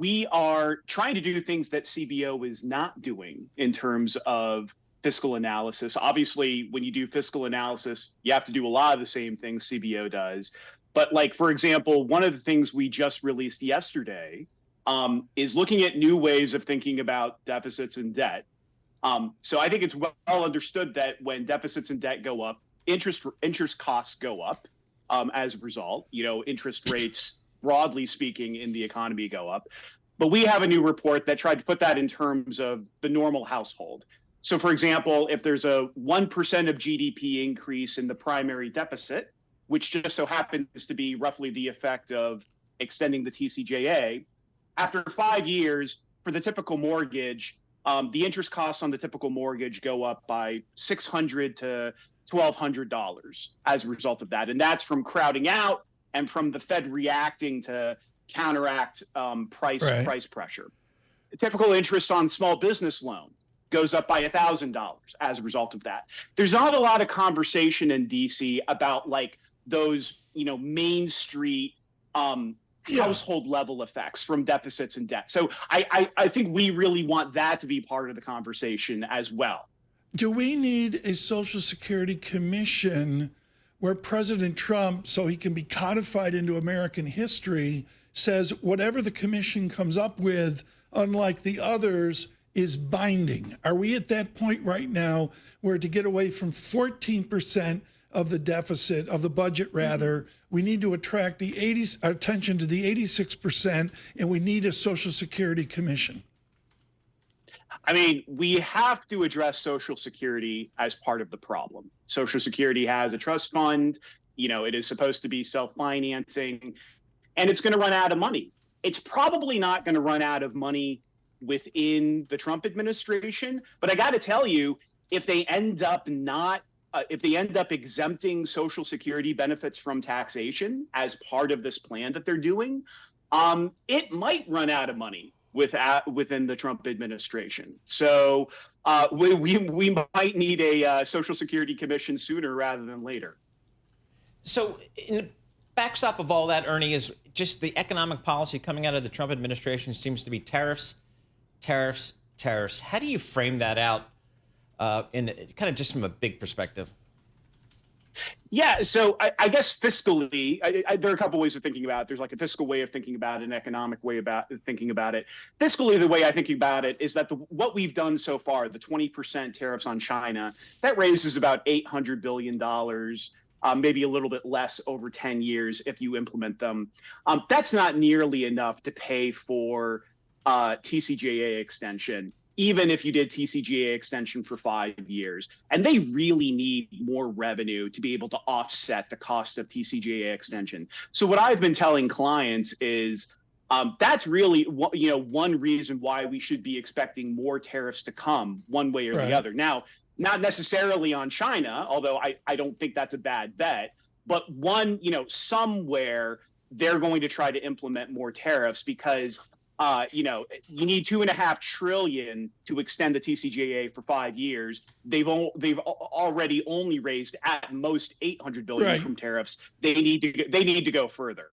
we are trying to do things that CBO is not doing in terms of fiscal analysis. Obviously, when you do fiscal analysis, you have to do a lot of the same things CBO does. But like, for example, one of the things we just released yesterday is looking at new ways of thinking about deficits and debt. So I think it's well understood that when deficits and debt go up, interest costs go up as a result. Interest rates, broadly speaking, in the economy go up. But we have a new report that tried to put that in terms of the normal household. So, for example, if there's a 1% of GDP increase in the primary deficit, which just so happens to be roughly the effect of extending the TCJA, after 5 years, for the typical mortgage, the interest costs on the typical mortgage go up by $600 to $1,200 as a result of that. And that's from crowding out and from the Fed reacting to counteract price pressure. The typical interest on small business loan goes up by $1,000 as a result of that. There's not a lot of conversation in DC about like those, Main Street household level effects from deficits and debt. So I think we really want that to be part of the conversation as well. Do we need a Social Security Commission where President Trump, so he can be codified into American history, says whatever the commission comes up with, unlike the others, is binding? Are we at that point right now where to get away from 14% of the deficit, of the budget rather, we need to attract the attention to the 86%, and we need a Social Security Commission? I mean, we have to address Social Security as part of the problem. Social Security has a trust fund, it is supposed to be self-financing, and it's going to run out of money. It's probably not going to run out of money within the Trump administration, but I got to tell you, if they end up exempting Social Security benefits from taxation as part of this plan that they're doing, it might run out of money within the Trump administration. So we might need a Social Security Commission sooner rather than later. So in the backstop of all that, Ernie, is just the economic policy coming out of the Trump administration seems to be tariffs, tariffs, tariffs. How do you frame that out in kind of just from a big perspective? Yeah, so I guess fiscally, there are a couple ways of thinking about it. There's like a fiscal way of thinking about it, an economic way about thinking about it. Fiscally, the way I think about it is that what we've done so far, the 20% tariffs on China, that raises about $800 billion, maybe a little bit less over 10 years if you implement them. That's not nearly enough to pay for TCJA extension, even if you did TCJA extension for 5 years. And they really need more revenue to be able to offset the cost of TCJA extension. So what I've been telling clients is that's really one reason why we should be expecting more tariffs to come one way or the other. Now, not necessarily on China, although I don't think that's a bad bet, but somewhere they're going to try to implement more tariffs because you need $2.5 trillion to extend the TCJA for 5 years. They've already only raised at most $800 billion from tariffs. They need to go further.